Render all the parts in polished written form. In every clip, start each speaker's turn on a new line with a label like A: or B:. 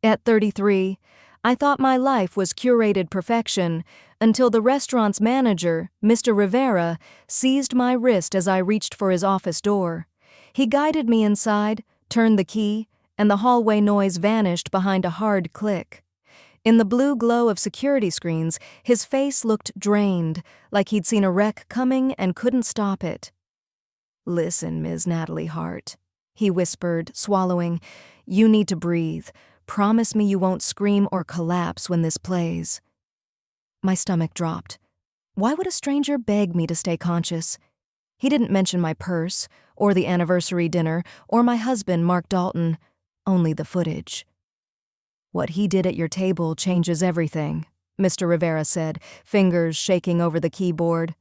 A: At 33, I thought my life was curated perfection until the restaurant's manager, Mr. Rivera, seized my wrist as I reached for his office door. He guided me inside, turned the key, and the hallway noise vanished behind a hard click. In the blue glow of security screens, his face looked drained, like he'd seen a wreck coming and couldn't stop it. "Listen, Ms. Natalie Hart," he whispered, swallowing. "You need to breathe. Promise me you won't scream or collapse when this plays." My stomach dropped. Why would a stranger beg me to stay conscious? He didn't mention my purse, or the anniversary dinner, or my husband, Mark Dalton, only the footage. "What he did at your table changes everything," Mr. Rivera said, fingers shaking over the keyboard.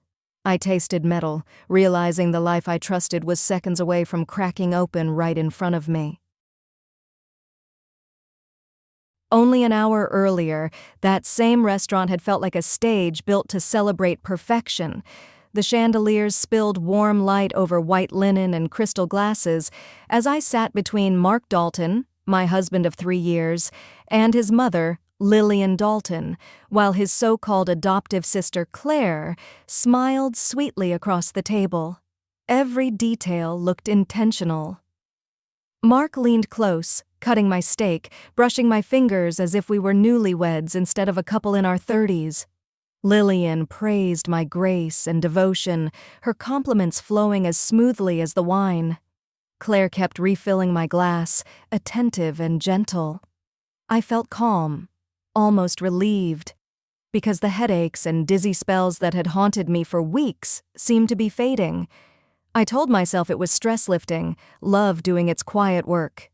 A: I tasted metal, realizing the life I trusted was seconds away from cracking open right in front of me. Only an hour earlier, that same restaurant had felt like a stage built to celebrate perfection. The chandeliers spilled warm light over white linen and crystal glasses as I sat between Mark Dalton, my husband of 3 years, and his mother, Lillian Dalton, while his so-called adoptive sister, Claire, smiled sweetly across the table. Every detail looked intentional. Mark leaned close, cutting my steak, brushing my fingers as if we were newlyweds instead of a couple in our 30s. Lillian praised my grace and devotion, her compliments flowing as smoothly as the wine. Claire kept refilling my glass, attentive and gentle. I felt calm, almost relieved, because the headaches and dizzy spells that had haunted me for weeks seemed to be fading. I told myself it was stress lifting, love doing its quiet work.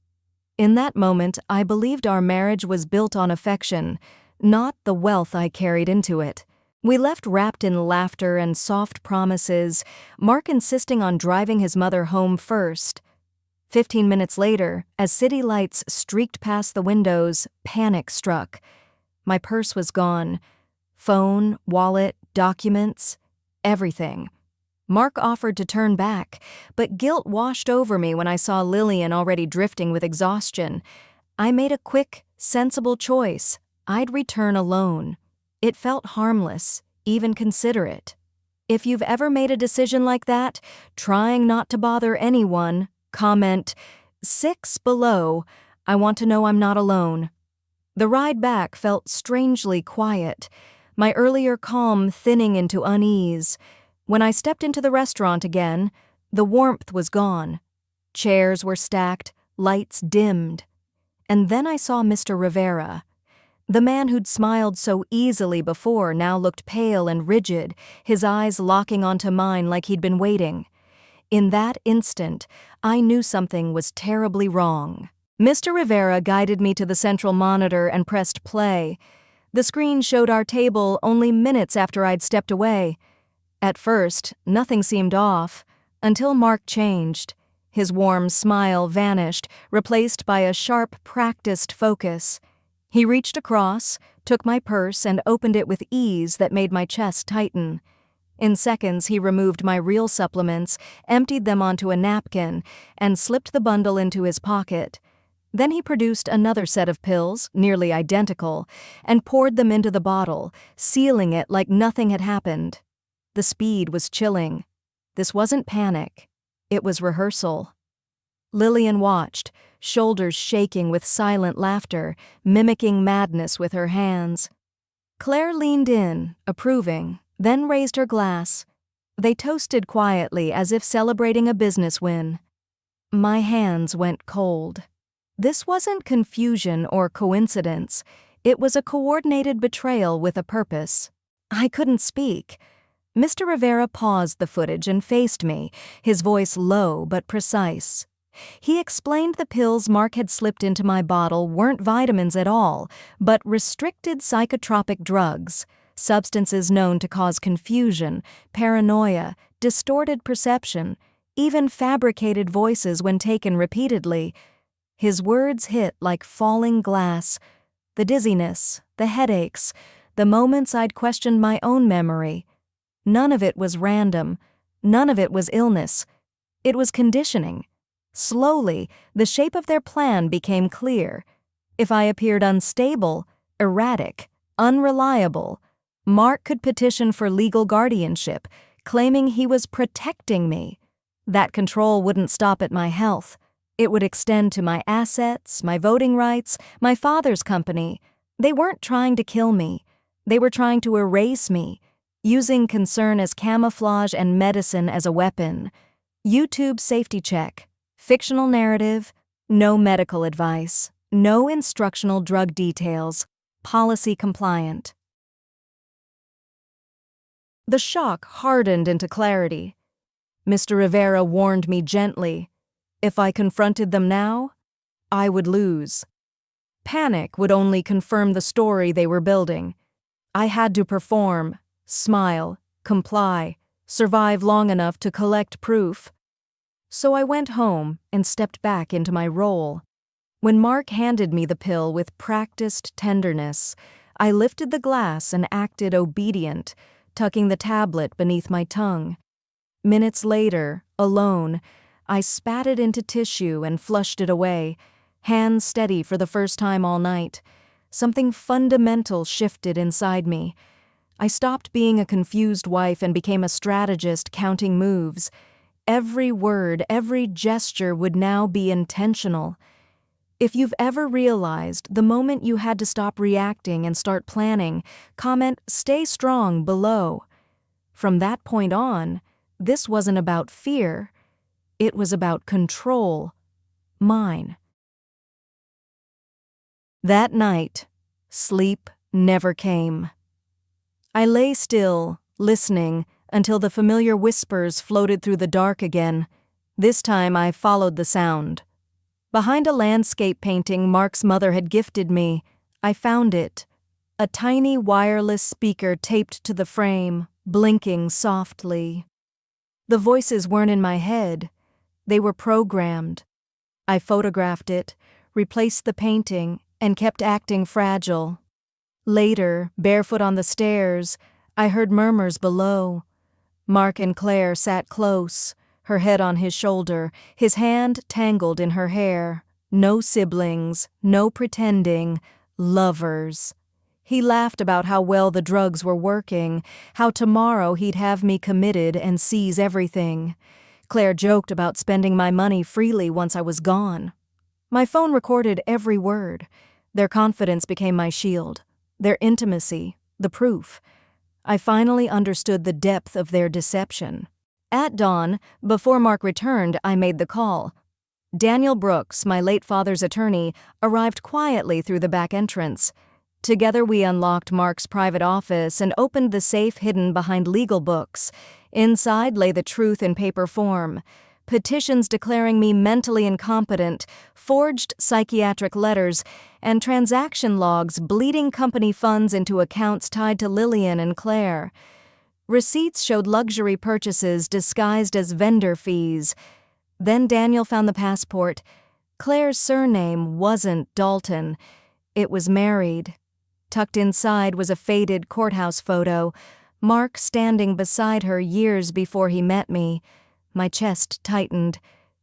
A: In that moment, I believed our marriage was built on affection, not the wealth I carried into it. We left wrapped in laughter and soft promises, Mark insisting on driving his mother home first. 15 minutes later, as city lights streaked past the windows, panic struck. My purse was gone. Phone, wallet, documents, everything. Mark offered to turn back, but guilt washed over me when I saw Lillian already drifting with exhaustion. I made a quick, sensible choice. I'd return alone. It felt harmless, even considerate. If you've ever made a decision like that, trying not to bother anyone, comment 6 below. I want to know I'm not alone. The ride back felt strangely quiet, my earlier calm thinning into unease. When I stepped into the restaurant again, the warmth was gone. Chairs were stacked, lights dimmed. And then I saw Mr. Rivera. The man who'd smiled so easily before now looked pale and rigid, his eyes locking onto mine like he'd been waiting. In that instant, I knew something was terribly wrong. Mr. Rivera guided me to the central monitor and pressed play. The screen showed our table only minutes after I'd stepped away. At first, nothing seemed off, until Mark changed. His warm smile vanished, replaced by a sharp, practiced focus. He reached across, took my purse, and opened it with ease that made my chest tighten. In seconds, he removed my real supplements, emptied them onto a napkin, and slipped the bundle into his pocket. Then he produced another set of pills, nearly identical, and poured them into the bottle, sealing it like nothing had happened. The speed was chilling. This wasn't panic. It was rehearsal. Lillian watched, shoulders shaking with silent laughter, mimicking madness with her hands. Claire leaned in, approving, then raised her glass. They toasted quietly as if celebrating a business win. My hands went cold. This wasn't confusion or coincidence. It was a coordinated betrayal with a purpose. I couldn't speak. Mr. Rivera paused the footage and faced me, his voice low but precise. He explained the pills Mark had slipped into my bottle weren't vitamins at all, but restricted psychotropic drugs, substances known to cause confusion, paranoia, distorted perception, even fabricated voices when taken repeatedly. His words hit like falling glass. The dizziness, the headaches, the moments I'd questioned my own memory. None of it was random. None of it was illness. It was conditioning. Slowly, the shape of their plan became clear. If I appeared unstable, erratic, unreliable, Mark could petition for legal guardianship, claiming he was protecting me. That control wouldn't stop at my health. It would extend to my assets, my voting rights, my father's company. They weren't trying to kill me. They were trying to erase me, using concern as camouflage and medicine as a weapon. YouTube safety check. Fictional narrative. No medical advice. No instructional drug details. Policy compliant. The shock hardened into clarity. Mr. Rivera warned me gently. If I confronted them now, I would lose. Panic would only confirm the story they were building. I had to perform, smile, comply, survive long enough to collect proof. So I went home and stepped back into my role. When Mark handed me the pill with practiced tenderness, I lifted the glass and acted obedient, tucking the tablet beneath my tongue. Minutes later, alone, I spat it into tissue and flushed it away, hands steady for the first time all night. Something fundamental shifted inside me. I stopped being a confused wife and became a strategist counting moves. Every word, every gesture would now be intentional. If you've ever realized the moment you had to stop reacting and start planning, comment "Stay strong" below. From that point on, this wasn't about fear. It was about control. Mine. That night, sleep never came. I lay still, listening, until the familiar whispers floated through the dark again. This time I followed the sound. Behind a landscape painting Mark's mother had gifted me, I found it. A tiny wireless speaker taped to the frame, blinking softly. The voices weren't in my head. They were programmed. I photographed it, replaced the painting, and kept acting fragile. Later, barefoot on the stairs, I heard murmurs below. Mark and Claire sat close, her head on his shoulder, his hand tangled in her hair. No siblings, no pretending, lovers. He laughed about how well the drugs were working, how tomorrow he'd have me committed and seize everything. Claire joked about spending my money freely once I was gone. My phone recorded every word. Their confidence became my shield, their intimacy, the proof. I finally understood the depth of their deception. At dawn, before Mark returned, I made the call. Daniel Brooks, my late father's attorney, arrived quietly through the back entrance. Together we unlocked Mark's private office and opened the safe hidden behind legal books. Inside lay the truth in paper form. Petitions declaring me mentally incompetent, forged psychiatric letters, and transaction logs bleeding company funds into accounts tied to Lillian and Claire. Receipts showed luxury purchases disguised as vendor fees. Then Daniel found the passport. Claire's surname wasn't Dalton. It was married. Tucked inside was a faded courthouse photo, Mark standing beside her years before he met me. My chest tightened.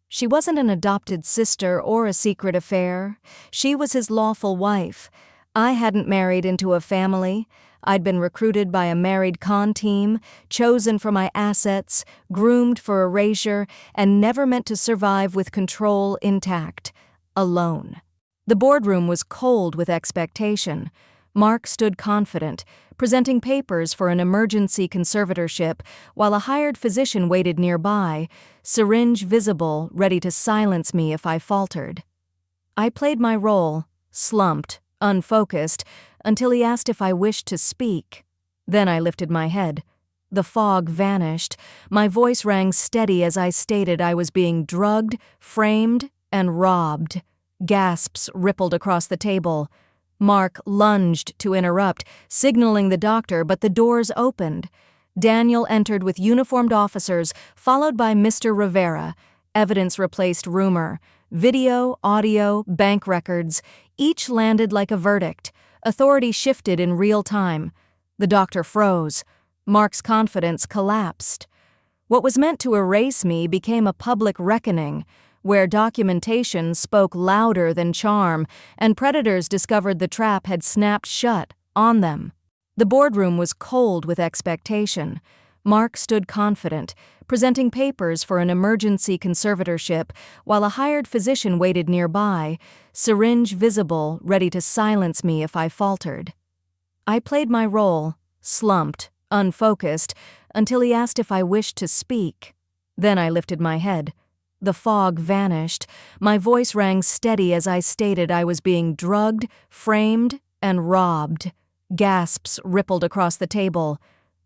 A: She wasn't an adopted sister or a secret affair. She was his lawful wife. I hadn't married into a family. I'd been recruited by a married con team, chosen for my assets, groomed for erasure, and never meant to survive with control intact, alone. The boardroom was cold with expectation. Mark stood confident, presenting papers for an emergency conservatorship, while a hired physician waited nearby, syringe visible, ready to silence me if I faltered. I played my role, slumped, unfocused, until he asked if I wished to speak. Then I lifted my head. The fog vanished. My voice rang steady as I stated I was being drugged, framed, and robbed. Gasps rippled across the table. Mark lunged to interrupt, signaling the doctor, but the doors opened. Daniel entered with uniformed officers, followed by Mr. Rivera. Evidence replaced rumor. Video, audio, bank records, each landed like a verdict. Authority shifted in real time. The doctor froze. Mark's confidence collapsed. What was meant to erase me became a public reckoning. where documentation spoke louder than charm, and predators discovered the trap had snapped shut on them. The boardroom was cold with expectation. Mark stood confident, presenting papers for an emergency conservatorship, while a hired physician waited nearby, syringe visible, ready to silence me if I faltered. I played my role, slumped, unfocused, until he asked if I wished to speak. Then I lifted my head. The fog vanished. My voice rang steady as I stated I was being drugged, framed, and robbed. Gasps rippled across the table.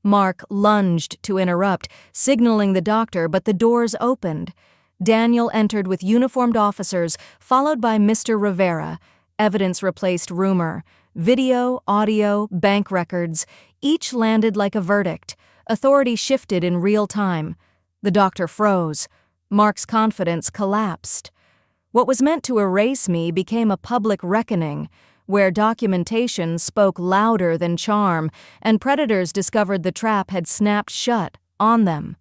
A: Mark lunged to interrupt, signaling the doctor, but the doors opened. Daniel entered with uniformed officers, followed by Mr. Rivera. Evidence replaced rumor. Video, audio, bank records, each landed like a verdict. Authority shifted in real time. The doctor froze. Mark's confidence collapsed. What was meant to erase me became a public reckoning, where documentation spoke louder than charm, and predators discovered the trap had snapped shut on them.